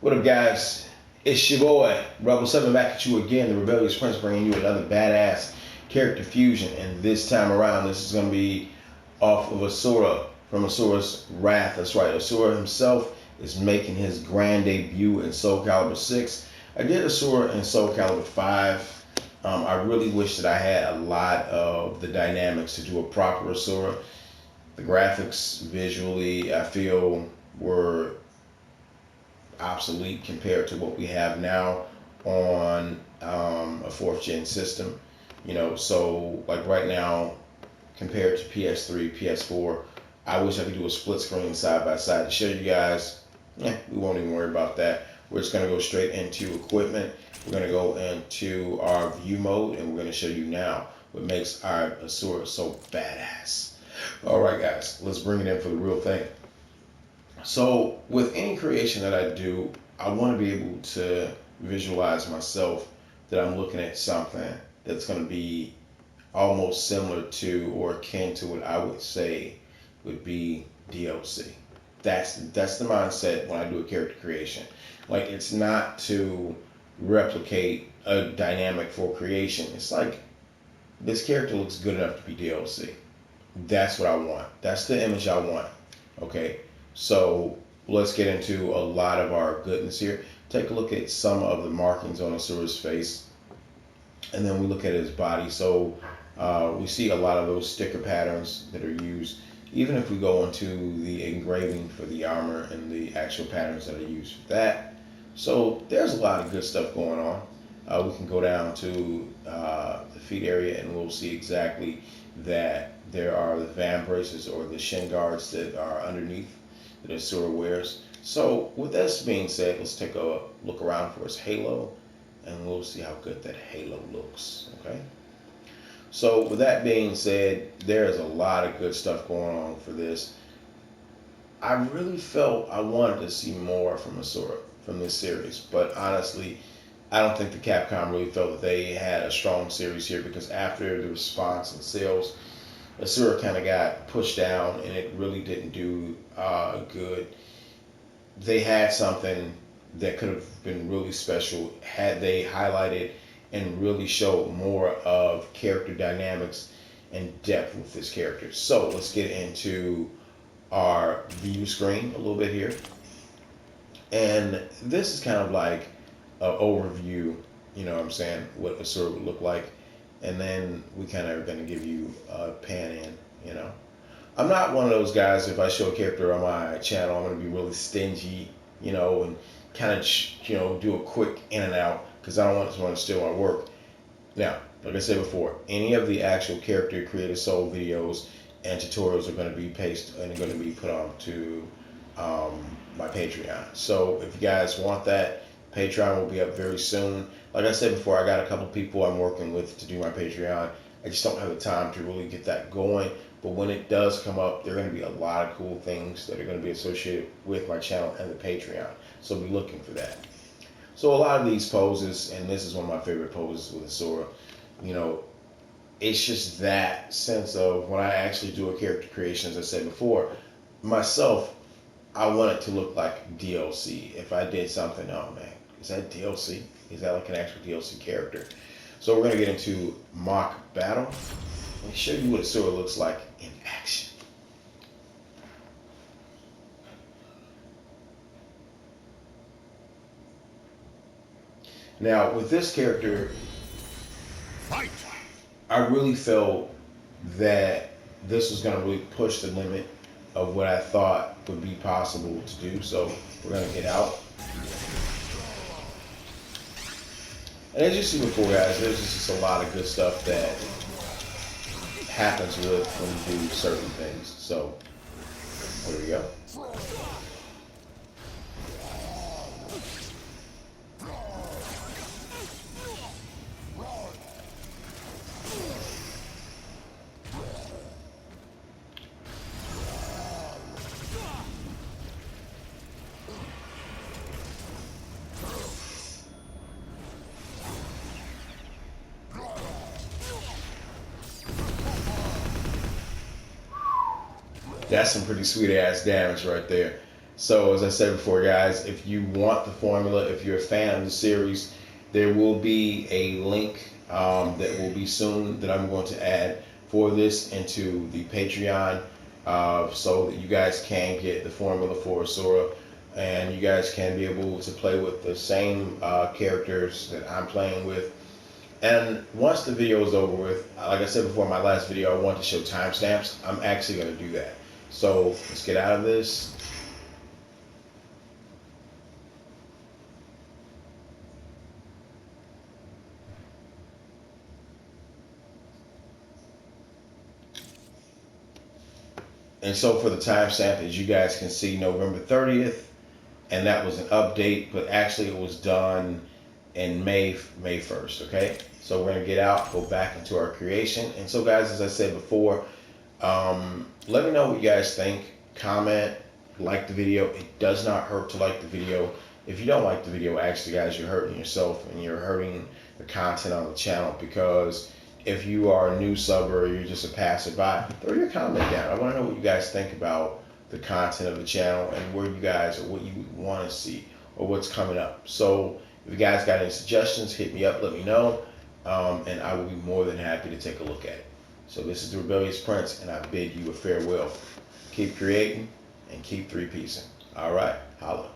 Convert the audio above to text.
What up, guys? It's your boy, Rebel 7, back at you again, the Rebellious Prince, bringing you another badass character fusion. And this time around, this is going to be off of Asura, from Asura's Wrath. That's right, Asura himself is making his grand debut in Soul Calibur 6. I did Asura in Soul Calibur 5. I really wish that I had a lot of the dynamics to do a proper Asura. The graphics, visually, I feel were obsolete compared to what we have now on a 4th gen system. So like right now, compared to PS3, PS4, I wish I could do a split screen side by side to show you guys. We won't even worry about that. We're just going to go straight into equipment. We're going to go into our view mode, and we're going to show you now what makes our Asura so badass. All right, guys, let's bring it in for the real thing. So with any creation that I do, I want to be able to visualize myself that I'm looking at something that's going to be almost similar to or akin to what I would say would be DLC. That's the mindset when I do a character creation. Like, it's not to replicate a dynamic for creation. It's like, this character looks good enough to be DLC. That's what I want. That's the image I want. Okay. So let's get into a lot of our goodness here. Take a look at some of the markings on Asura's face, and then we look at his body. So we see a lot of those sticker patterns that are used, even if we go into the engraving for the armor and the actual patterns that are used for that. So there's a lot of good stuff going on. We can go down to the feet area, and we'll see exactly that there are the van braces or the shin guards that are underneath that Asura wears. So with this being said, let's take a look around for his halo, and we'll see how good that halo looks. Okay. So with that being said, there's a lot of good stuff going on for this. I really felt I wanted to see more from Asura from this series, but honestly, I don't think the Capcom really felt that they had a strong series here, because after the response and sales, Asura kind of got pushed down, and it really didn't do good. They had something that could have been really special had they highlighted and really showed more of character dynamics and depth with this character. So let's get into our view screen a little bit here. And this is kind of like an overview, you know what I'm saying, what Asura would look like. And then we kind of are going to give you a pan in, I'm not one of those guys, if I show a character on my channel, I'm going to be really stingy, and kind of, do a quick in and out, because I don't want someone to steal my work. Now, like I said before, any of the actual character creator soul videos and tutorials are going to be pasted and are going to be put on to my Patreon. So if you guys want that, Patreon will be up very soon. Like I said before, I got a couple people I'm working with to do my Patreon. I just don't have the time to really get that going. But when it does come up, there are going to be a lot of cool things that are going to be associated with my channel and the Patreon. So be looking for that. So a lot of these poses, and this is one of my favorite poses with Asura, it's just that sense of when I actually do a character creation, as I said before, myself, I want it to look like DLC. If I did something, oh man, is that DLC? Is that like an actual DLC character? So we're going to get into mock battle and show you what Asura looks like in action. Now, with this character, fight! I really felt that this was going to really push the limit of what I thought would be possible to do. So we're going to get out. And as you see before, guys, there's just a lot of good stuff that happens with when you do certain things. So there we go. That's some pretty sweet ass damage right there. So as I said before, guys, if you want the formula, if you're a fan of the series, there will be a link that will be soon that I'm going to add for this into the Patreon, so that you guys can get the formula for Asura, and you guys can be able to play with the same characters that I'm playing with. And once the video is over with, like I said before in my last video, I want to show timestamps. I'm actually going to do that. So let's get out of this. And so for the timestamp, as you guys can see, November 30th, and that was an update, but actually it was done in May 1st, okay? So we're gonna get out, go back into our creation. And so guys, as I said before, let me know what you guys think. Comment, like the video. It does not hurt to like the video. If you don't like the video, actually guys, you're hurting yourself and you're hurting the content on the channel, because if you are a new subber or you're just a passerby, throw your comment down. I want to know what you guys think about the content of the channel and where you guys, or what you want to see, or what's coming up. So if you guys got any suggestions, hit me up, let me know, and I will be more than happy to take a look at it. So this is the Rebellious Prince, and I bid you a farewell. Keep creating and keep three-piecing. All right, holla.